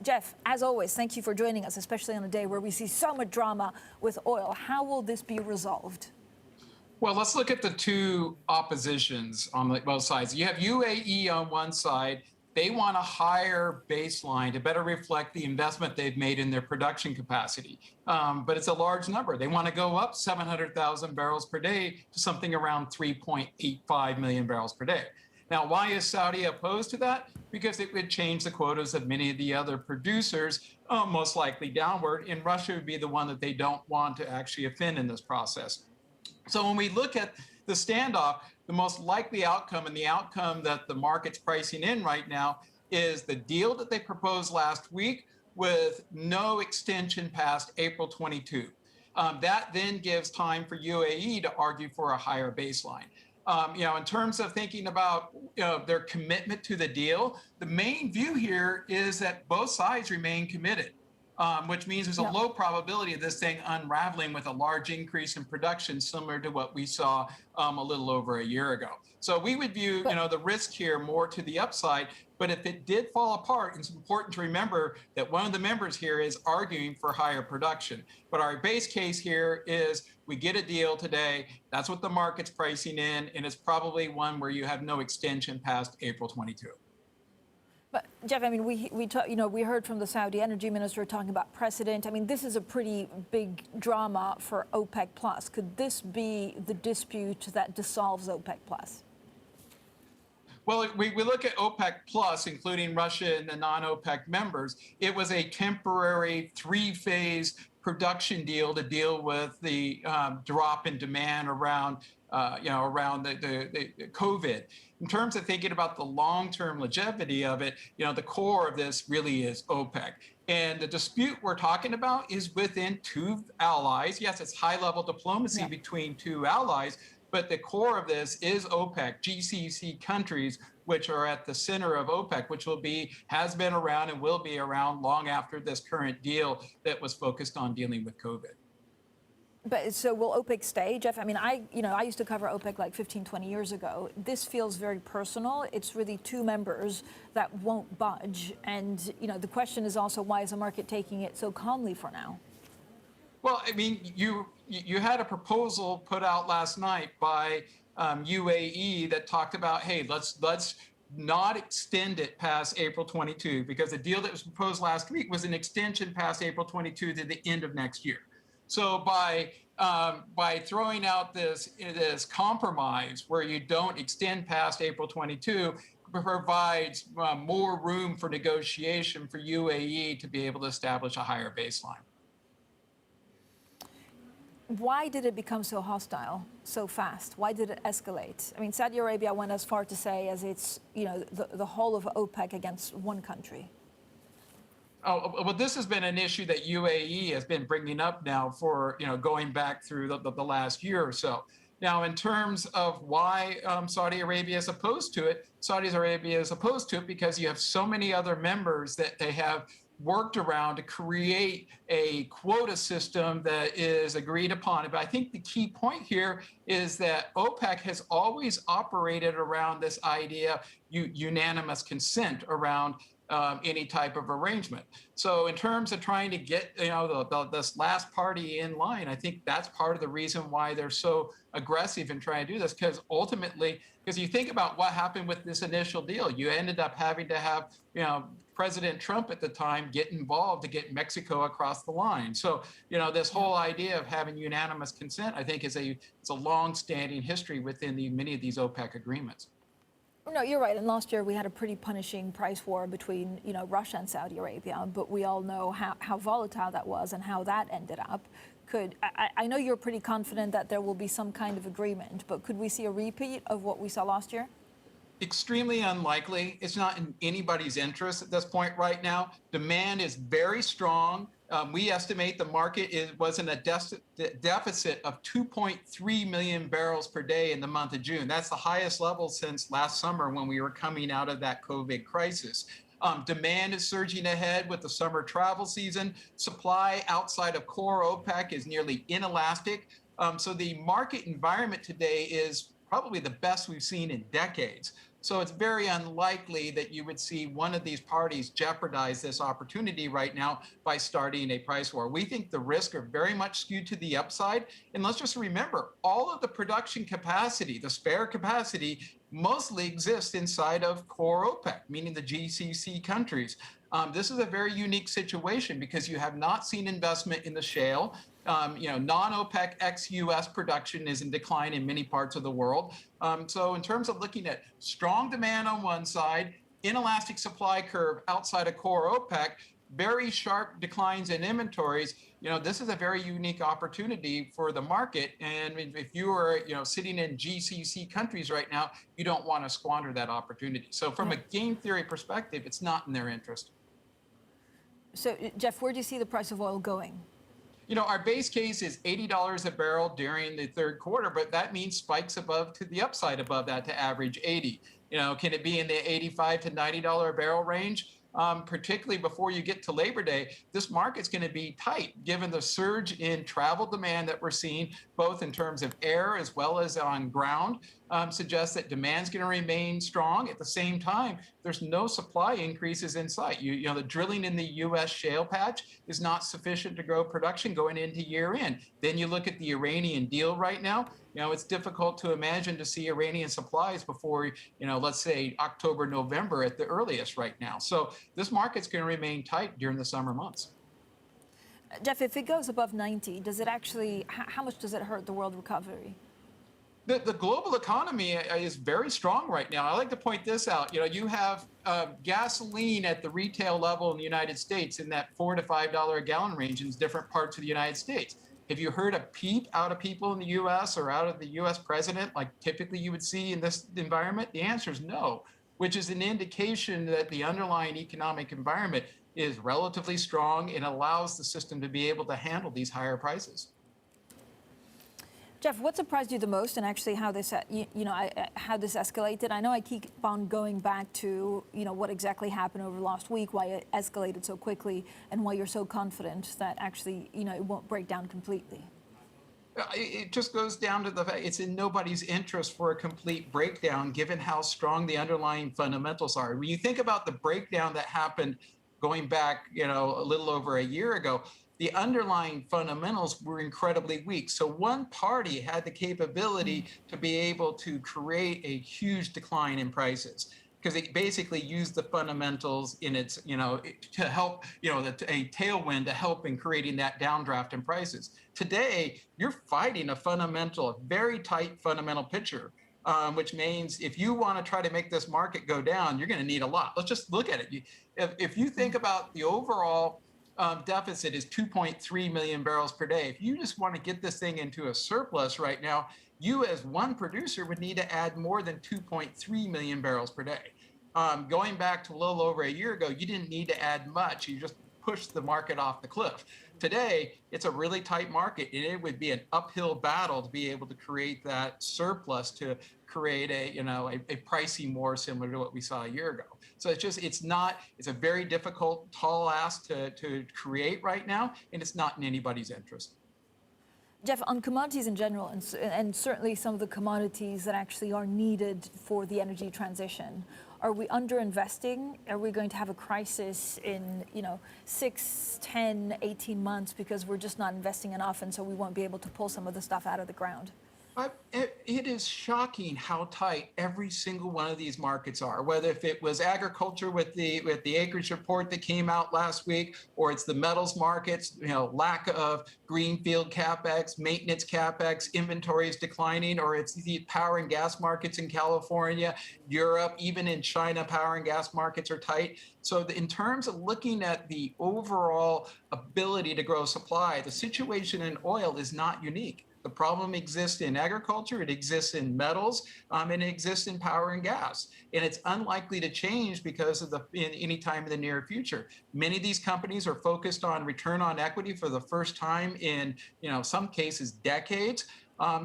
Jeff, as always, thank you for joining us, especially on a day where we see so much drama with oil. How will this be resolved? Well, let's look at the two oppositions on both sides. You have U.A.E. on one side. They want a higher baseline to better reflect the investment they've made in their production capacity. But it's a large number. They want to go up 700,000 barrels per day to something around 3.85 million barrels per day. Now, why is Saudi opposed to that? Because it would change the quotas of many of the other producers, most likely downward, and Russia would be the one that they don't want to actually offend in this process. So when we look at the standoff, the most likely outcome and the outcome that the market's pricing in right now is the deal that they proposed last week with no extension past April 22. That then gives time for U.A.E. to argue for a higher baseline. In terms of thinking about their commitment to the deal, the main view here is that both sides remain committed. Which means there's a low probability of this thing unraveling with a large increase in production, similar to what we saw a little over a year ago. So we would view, the risk here more to the upside. But if it did fall apart, it's important to remember that one of the members here is arguing for higher production. But our base case here is we get a deal today. That's what the market's pricing in, and it's probably one where you have no extension past April 22. But Jeff, I mean, we heard from the Saudi energy minister talking about precedent. I mean, this is a pretty big drama for OPEC Plus. Could this be the dispute that dissolves OPEC Plus? Well, we look at OPEC Plus, including Russia and the non-OPEC members. It was a temporary three-phase production deal to deal with the drop in demand around the COVID. In terms of thinking about the long-term longevity of it, the core of this really is OPEC. And the dispute we're talking about is within two allies. Yes, it's high-level diplomacy between two allies, but the core of this is OPEC, GCC countries, which are at the center of OPEC, which has been around and will be around long after this current deal that was focused on dealing with COVID. But so will OPEC stay, Jeff? I mean, I used to cover OPEC like 15, 20 years ago. This feels very personal. It's really two members that won't budge. And, the question is also, why is the market taking it so calmly for now? Well, I mean, you had a proposal put out last night by U.A.E. that talked about, hey, let's not extend it past April 22, because the deal that was proposed last week was an extension past April 22 to the end of next year. So by throwing out this compromise where you don't extend past April 22, provides more room for negotiation for U.A.E. to be able to establish a higher baseline. Why did it become so hostile so fast? Why did it escalate? I mean, Saudi Arabia went as far to say as it's, the whole of OPEC against one country. Oh, well, this has been an issue that U.A.E. has been bringing up now for, going back through the last year or so. Now, in terms of why Saudi Arabia is opposed to it, Saudi Arabia is opposed to it because you have so many other members that they have worked around to create a quota system that is agreed upon. But I think the key point here is that OPEC has always operated around this idea, unanimous consent around any type of arrangement. So in terms of trying to get this last party in line, I think that's part of the reason why they're so aggressive in trying to do this, because ultimately, because you think about what happened with this initial deal, you ended up having to have President Trump at the time get involved to get Mexico across the line. So this whole idea of having unanimous consent, I think, it's a long-standing history within many of these OPEC agreements. No, you're right. And last year we had a pretty punishing price war between, Russia and Saudi Arabia. But we all know how volatile that was and how that ended up. I know you're pretty confident that there will be some kind of agreement, but could we see a repeat of what we saw last year? Extremely unlikely. It's not in anybody's interest at this point right now. Demand is very strong. We estimate the market was in a deficit of 2.3 million barrels per day in the month of June. That's the highest level since last summer when we were coming out of that COVID crisis. Demand is surging ahead with the summer travel season. Supply outside of core OPEC is nearly inelastic. So the market environment today is probably the best we've seen in decades. So it's very unlikely that you would see one of these parties jeopardize this opportunity right now by starting a price war. We think the risks are very much skewed to the upside. And let's just remember, all of the production capacity, the spare capacity, mostly exists inside of core OPEC, meaning the GCC countries. This is a very unique situation because you have not seen investment in the shale. Non-OPEC ex-US production is in decline in many parts of the world. So in terms of looking at strong demand on one side, inelastic supply curve outside of core OPEC, very sharp declines in inventories, this is a very unique opportunity for the market. And if you are, sitting in GCC countries right now, you don't want to squander that opportunity. So from a game theory perspective, it's not in their interest. So, Jeff, where do you see the price of oil going? Our base case is $80 a barrel during the third quarter, but that means spikes above to the upside above that to average 80. Can it be in the $85 to $90 a barrel range? Particularly before you get to Labor Day, this market's going to be tight given the surge in travel demand that we're seeing, both in terms of air as well as on ground, suggests that demand's going to remain strong. At the same time, there's no supply increases in sight. The drilling in the U.S. shale patch is not sufficient to grow production going into year end. Then you look at the Iranian deal right now. It's difficult to imagine to see Iranian supplies before, let's say October, November at the earliest right now. So this market's going to remain tight during the summer months. Jeff, if it goes above 90, does it actually, how much does it hurt the world recovery? The global economy is very strong right now. I like to point this out. You have gasoline at the retail level in the United States in that $4 to $5 a gallon range in different parts of the United States. Have you heard a peep out of people in the U.S. or out of the U.S. president like typically you would see in this environment? The answer is no, which is an indication that the underlying economic environment is relatively strong and allows the system to be able to handle these higher prices. Jeff, what surprised you the most, and actually how this, how this escalated? I know I keep on going back to, what exactly happened over last week, why it escalated so quickly, and why you're so confident that actually, it won't break down completely. It just goes down to the fact it's in nobody's interest for a complete breakdown, given how strong the underlying fundamentals are. When you think about the breakdown that happened going back, a little over a year ago, the underlying fundamentals were incredibly weak. So one party had the capability to be able to create a huge decline in prices because it basically used the fundamentals in its, to help, a tailwind to help in creating that downdraft in prices. Today, you're fighting a very tight fundamental picture, which means if you want to try to make this market go down, you're going to need a lot. Let's just look at it. If you think about the overall deficit is 2.3 million barrels per day. If you just want to get this thing into a surplus right now, you as one producer would need to add more than 2.3 million barrels per day. Going back to a little over a year ago, you didn't need to add much. You just pushed the market off the cliff. Today, it's a really tight market, and it would be an uphill battle to be able to create that surplus to create a pricing war similar to what we saw a year ago. So it's a very difficult, tall ask to create right now, and it's not in anybody's interest. Jeff, on commodities in general, and certainly some of the commodities that actually are needed for the energy transition, are we underinvesting? Are we going to have a crisis in 6, 10, 18 months because we're just not investing enough, and so we won't be able to pull some of the stuff out of the ground? It is shocking how tight every single one of these markets are, whether if it was agriculture with the acreage report that came out last week, or it's the metals markets, lack of greenfield capex, maintenance capex, inventories declining, or it's the power and gas markets in California, Europe, even in China, power and gas markets are tight. So in terms of looking at the overall ability to grow supply, the situation in oil is not unique. The problem exists in agriculture, it exists in metals, and it exists in power and gas. And it's unlikely to change because of in any time in the near future. Many of these companies are focused on return on equity for the first time in, some cases, decades.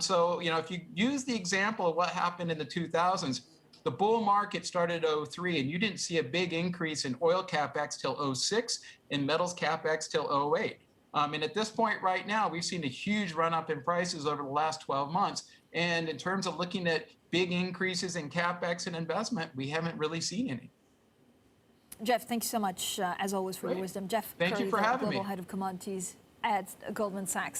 So if you use the example of what happened in the 2000s, the bull market started 2003, and you didn't see a big increase in oil capex till 2006 and metals capex till 2008. And at this point right now, we've seen a huge run up in prices over the last 12 months. And in terms of looking at big increases in CapEx and investment, we haven't really seen any. Jeff, thank you so much, as always, for your wisdom. Jeff Thank Currie, you for the having Global me. Head of Commodities at Goldman Sachs.